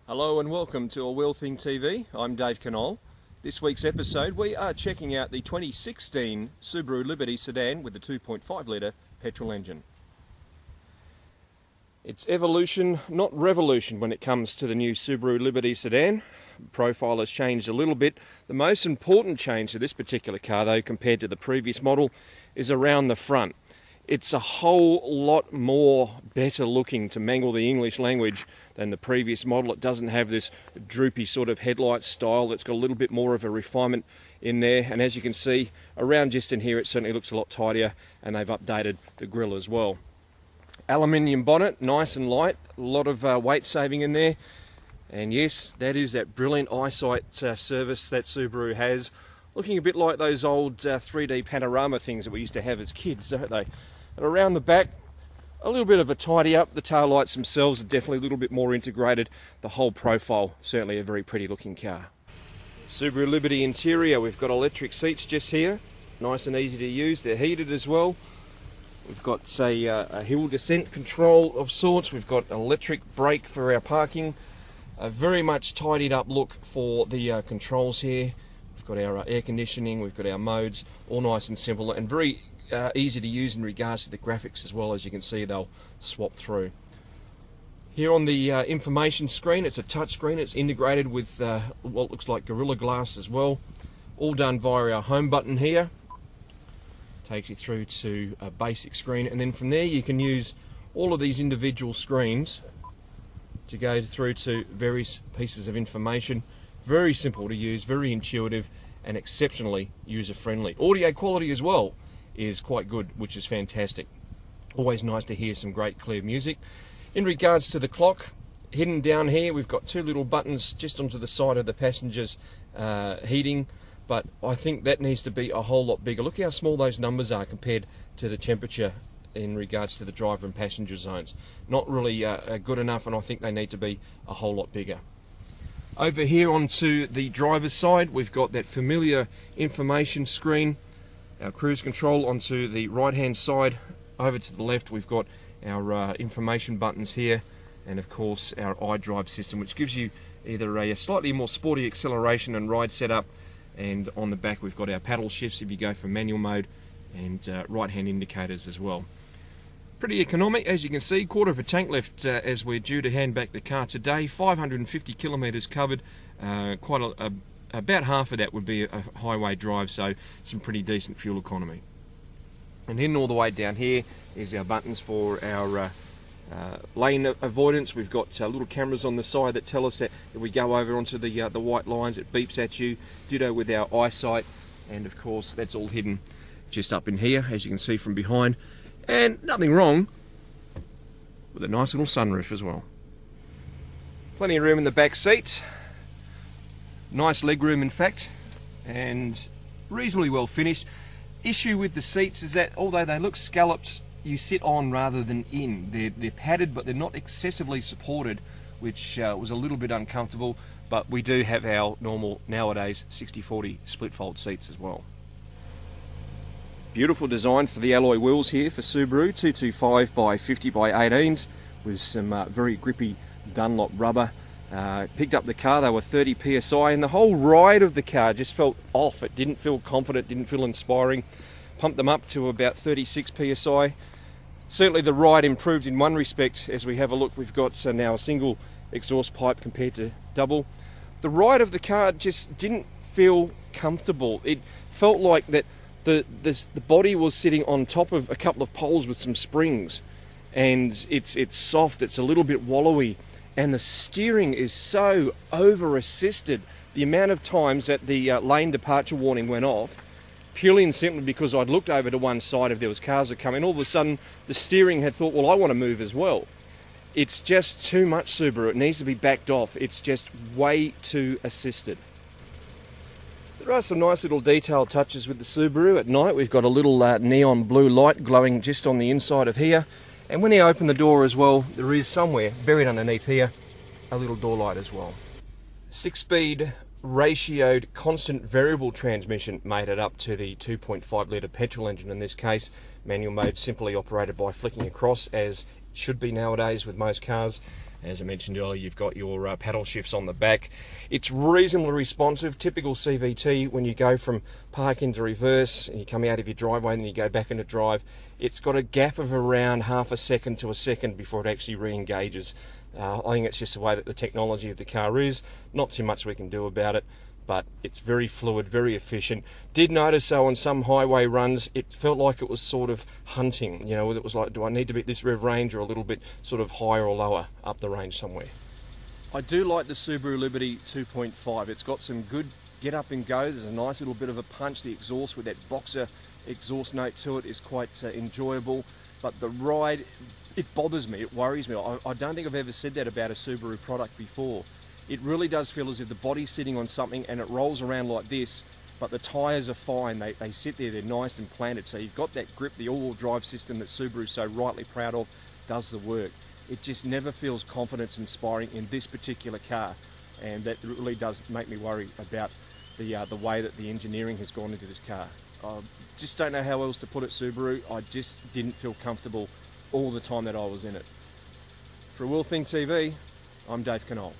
Hello and welcome to A Wheel Thing TV. I'm Dave Canole. This week's episode we are checking out the 2016 Subaru Liberty sedan with the 2.5 litre petrol engine. It's evolution, not revolution, when it comes to the new Subaru Liberty sedan. Profile has changed a little bit. The most important change to this particular car, though, compared to the previous model, is around the front. It's a whole lot more better looking, to mangle the English language, than the previous model. It doesn't have this droopy sort of headlight style. It's got a little bit more of a refinement in there, and as you can see around just in here, it certainly looks a lot tidier, and they've updated the grille as well. Aluminium bonnet, nice and light, a lot of weight saving in there, and yes, that is that brilliant eyesight service that Subaru has, looking a bit like those old 3D panorama things that we used to have as kids, don't they? And around the back, a little bit of a tidy up. The taillights themselves are definitely a little bit more integrated. The whole profile, certainly a very pretty looking car. Subaru Liberty interior, we've got electric seats just here, nice and easy to use. They're heated as well. We've got a hill descent control of sorts. We've got an electric brake for our parking. A very much tidied up look for the controls here. We've got our air conditioning, we've got our modes, all nice and simple and very easy to use in regards to the graphics as well. As you can see, they'll swap through. Here on the information screen, it's a touch screen. It's integrated with what looks like Gorilla Glass as well. All done via our home button here. Takes you through to a basic screen, and then from there you can use all of these individual screens to go through to various pieces of information. Very simple to use, very intuitive, and exceptionally user-friendly. Audio quality as well is quite good, which is fantastic. Always nice to hear some great clear music. In regards to the clock, hidden down here, we've got two little buttons just onto the side of the passenger's heating, but I think that needs to be a whole lot bigger. Look how small those numbers are compared to the temperature in regards to the driver and passenger zones. Not really good enough, and I think they need to be a whole lot bigger. Over here onto the driver's side, we've got that familiar information screen, our cruise control onto the right hand side. Over to the left, we've got our information buttons here, and of course our iDrive system, which gives you either a slightly more sporty acceleration and ride setup, and on the back we've got our paddle shifts if you go for manual mode, and right hand indicators as well. Pretty economic, as you can see, quarter of a tank left as we're due to hand back the car today. 550 kilometres covered, about half of that would be a highway drive, so some pretty decent fuel economy. And hidden all the way down here is our buttons for our lane avoidance. We've got little cameras on the side that tell us that if we go over onto the white lines, it beeps at you. Ditto with our eyesight, and of course that's all hidden just up in here, as you can see from behind. And nothing wrong with a nice little sunroof as well. Plenty of room in the back seat. Nice leg room, in fact, and reasonably well finished. Issue with the seats is that although they look scalloped, you sit on rather than in. They're padded, but they're not excessively supported, which was a little bit uncomfortable. But we do have our normal nowadays 60/40 split fold seats as well. Beautiful design for the alloy wheels here for Subaru, 225 by 50 by 18s with some very grippy Dunlop rubber. Picked up the car, they were 30 psi, and the whole ride of the car just felt off. It didn't feel confident, didn't feel inspiring. Pumped them up to about 36 psi. Certainly the ride improved in one respect. As we have a look, we've got now a single exhaust pipe compared to double. The ride of the car just didn't feel comfortable. It felt like that the body was sitting on top of a couple of poles with some springs, and it's soft, it's a little bit wallowy, and the steering is so over assisted. The amount of times that the lane departure warning went off, purely and simply because I'd looked over to one side if there was cars that come in, all of a sudden the steering had thought, well, I want to move as well. It's just too much Subaru. It needs to be backed off. It's just way too assisted. There are some nice little detail touches with the Subaru. At night we've got a little neon blue light glowing just on the inside of here, and when you open the door as well, there is somewhere buried underneath here a little door light as well. 6-speed ratioed constant variable transmission made it up to the 2.5 litre petrol engine in this case. Manual mode simply operated by flicking across, as it should be nowadays with most cars, As I mentioned earlier, you've got your paddle shifts on the back. It's reasonably responsive, typical CVT. When you go from park into reverse and you come out of your driveway and then you go back into drive, it's got a gap of around half a second to a second before it actually re-engages. I think it's just the way that the technology of the car is. Not too much we can do about it, but it's very fluid, very efficient. Did notice though on some highway runs, it felt like it was sort of hunting. You know, it was like, do I need to be at this rev range or a little bit sort of higher or lower up the range somewhere? I do like the Subaru Liberty 2.5. It's got some good get up and go. There's a nice little bit of a punch. The exhaust with that boxer exhaust note to it is quite enjoyable, but the ride, it bothers me, it worries me. I don't think I've ever said that about a Subaru product before. It really does feel as if the body's sitting on something and it rolls around like this, but the tyres are fine. They sit there, they're nice and planted. So you've got that grip, the all-wheel drive system that Subaru's so rightly proud of does the work. It just never feels confidence inspiring in this particular car. And that really does make me worry about the way that the engineering has gone into this car. I just don't know how else to put it, Subaru. I just didn't feel comfortable all the time that I was in it. For Will Think TV, I'm Dave Canole.